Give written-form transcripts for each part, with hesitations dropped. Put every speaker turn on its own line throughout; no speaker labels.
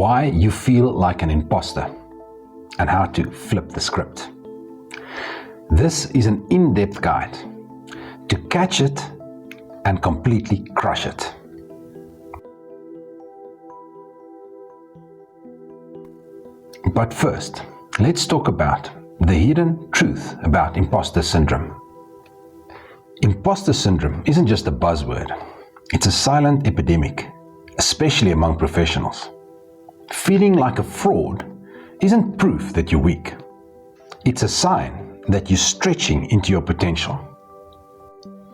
why you feel like an imposter, and how to flip the script. This is an in-depth guide to catch it and completely crush it. But first, let's talk about the hidden truth about imposter syndrome. Imposter syndrome isn't just a buzzword. It's a silent epidemic, especially among professionals. Feeling like a fraud isn't proof that you're weak. It's a sign that you're stretching into your potential.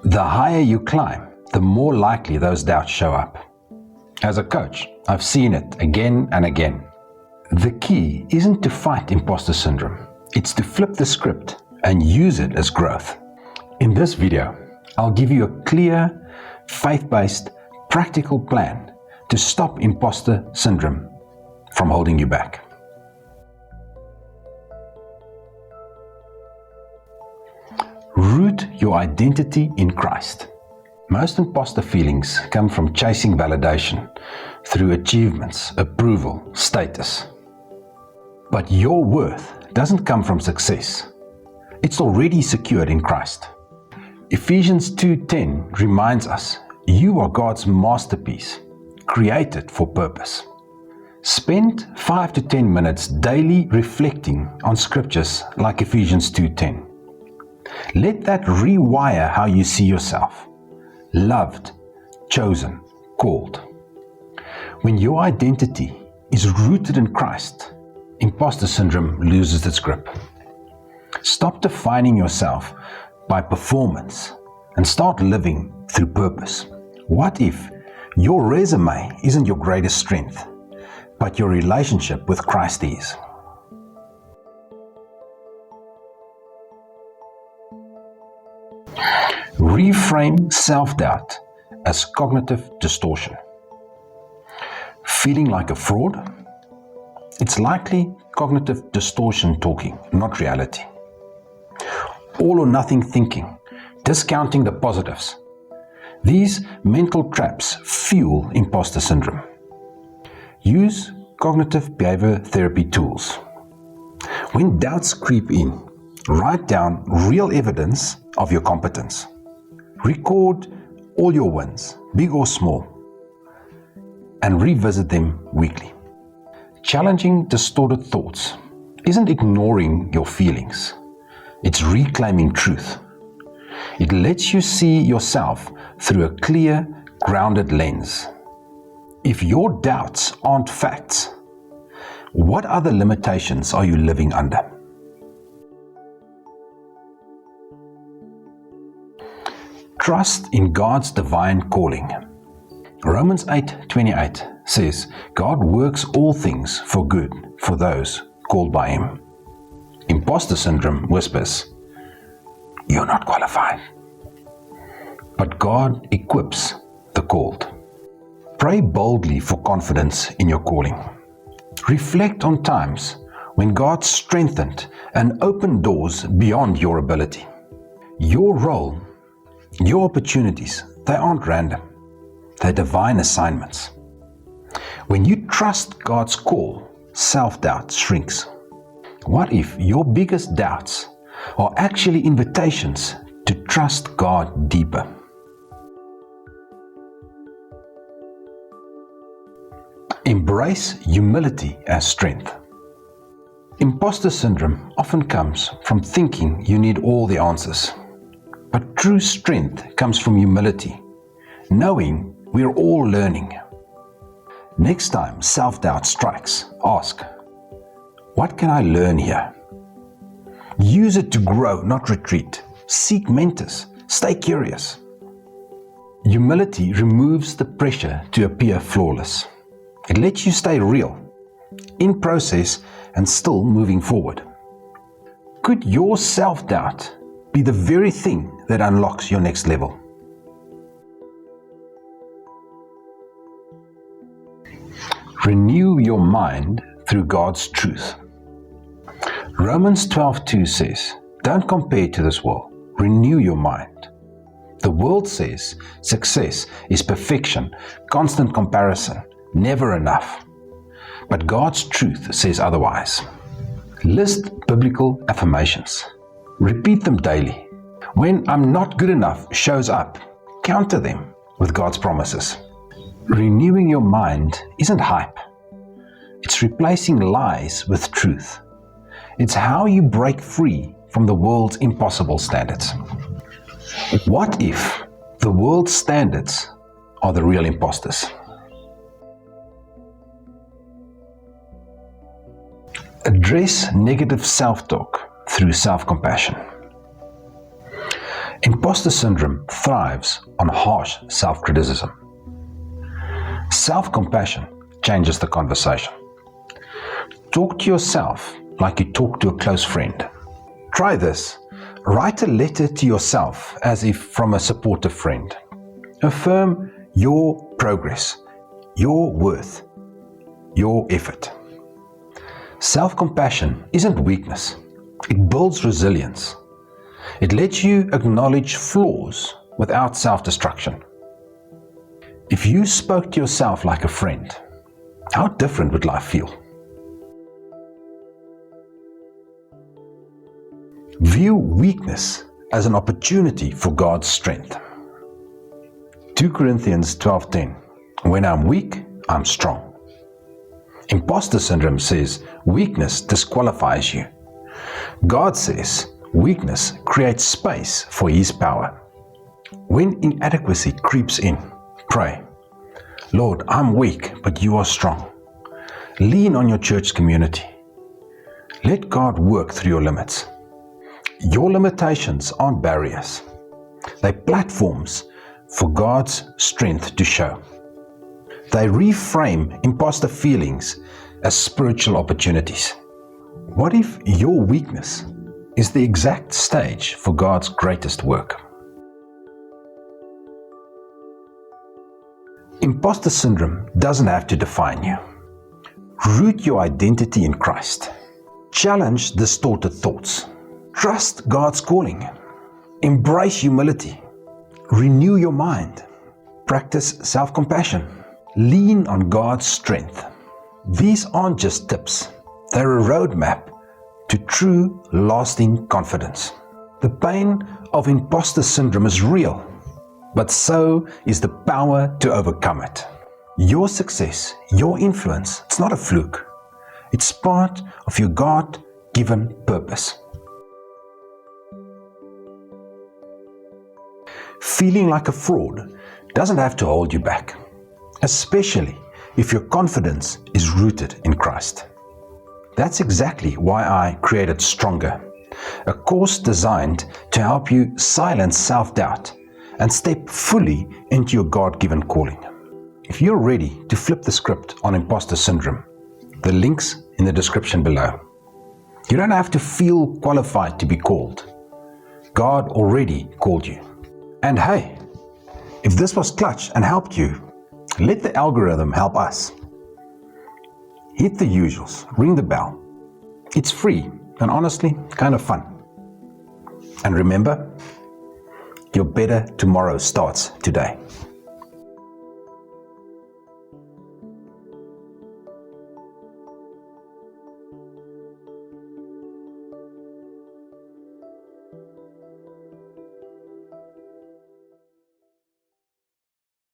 The higher you climb, the more likely those doubts show up. As a coach, I've seen it again and again. The key isn't to fight imposter syndrome. It's to flip the script and use it as growth. In this video, I'll give you a clear, faith-based, practical plan to stop imposter syndrome from holding you back. Root your identity in Christ. Most imposter feelings come from chasing validation through achievements, approval, status. But your worth doesn't come from success. It's already secured in Christ. Ephesians 2:10 reminds us, you are God's masterpiece, created for purpose. Spend 5 to 10 minutes daily reflecting on scriptures like Ephesians 2:10. Let that rewire how you see yourself. Loved, chosen, called. When your identity is rooted in Christ, imposter syndrome loses its grip. Stop defining yourself by performance and start living through purpose. What if your resume isn't your greatest strength, but your relationship with Christ is? Reframe self-doubt as cognitive distortion. Feeling like a fraud? It's likely cognitive distortion talking, not reality. All or nothing thinking, discounting the positives. These mental traps fuel imposter syndrome. Use cognitive behavior therapy tools. When doubts creep in, write down real evidence of your competence. Record all your wins, big or small, and revisit them weekly. Challenging distorted thoughts isn't ignoring your feelings. It's reclaiming truth. It lets you see yourself through a clear, grounded lens. If your doubts aren't facts, what other limitations are you living under? Trust in God's divine calling. Romans 8:28 says, God works all things for good for those called by Him. Imposter syndrome whispers, you're not qualified. But God equips the called. Pray boldly for confidence in your calling. Reflect on times when God strengthened and opened doors beyond your ability. Your role, your opportunities, they aren't random. They're divine assignments. When you trust God's call, self-doubt shrinks. What if your biggest doubts are actually invitations to trust God deeper? Embrace humility as strength. Imposter syndrome often comes from thinking you need all the answers. But true strength comes from humility, knowing we're all learning. Next time self-doubt strikes, ask, what can I learn here? Use it to grow, not retreat. Seek mentors. Stay curious. Humility removes the pressure to appear flawless. It lets you stay real, in process, and still moving forward. Could your self-doubt be the very thing that unlocks your next level? Renew your mind through God's truth. Romans 12:2 says, don't compare to this world. Renew your mind. The world says success is perfection, constant comparison, never enough. But God's truth says otherwise. List biblical affirmations. Repeat them daily. When "I'm not good enough" shows up, counter them with God's promises. Renewing your mind isn't hype. It's replacing lies with truth. It's how you break free from the world's impossible standards. What if the world's standards are the real imposters? Address negative self-talk through self-compassion. Imposter syndrome thrives on harsh self-criticism. Self-compassion changes the conversation. Talk to yourself like you talk to a close friend. Try this. Write a letter to yourself as if from a supportive friend. Affirm your progress, your worth, your effort. Self-compassion isn't weakness. It builds resilience. It lets you acknowledge flaws without self-destruction. If you spoke to yourself like a friend, how different would life feel? View weakness as an opportunity for God's strength. 2 Corinthians 12:10. When I'm weak, I'm strong. Imposter syndrome says weakness disqualifies you. God says weakness creates space for His power. When inadequacy creeps in, pray, "Lord, I'm weak, but you are strong." Lean on your church community. Let God work through your limits. Your limitations aren't barriers. They're platforms for God's strength to show. They reframe imposter feelings as spiritual opportunities. What if your weakness is the exact stage for God's greatest work? Imposter syndrome doesn't have to define you. Root your identity in Christ. Challenge distorted thoughts. Trust God's calling. Embrace humility. Renew your mind. Practice self-compassion. Lean on God's strength. These aren't just tips. They're a roadmap to true, lasting confidence. The pain of imposter syndrome is real, but so is the power to overcome it. Your success, your influence, it's not a fluke. It's part of your God-given purpose. Feeling like a fraud doesn't have to hold you back, especially if your confidence is rooted in Christ. That's exactly why I created Stronger, a course designed to help you silence self-doubt and step fully into your God-given calling. If you're ready to flip the script on imposter syndrome, the link's in the description below. You don't have to feel qualified to be called. God already called you. And hey, if this was clutch and helped you, let the algorithm help us. Hit the usuals, ring the bell. It's free and honestly kind of fun. And remember, your better tomorrow starts today.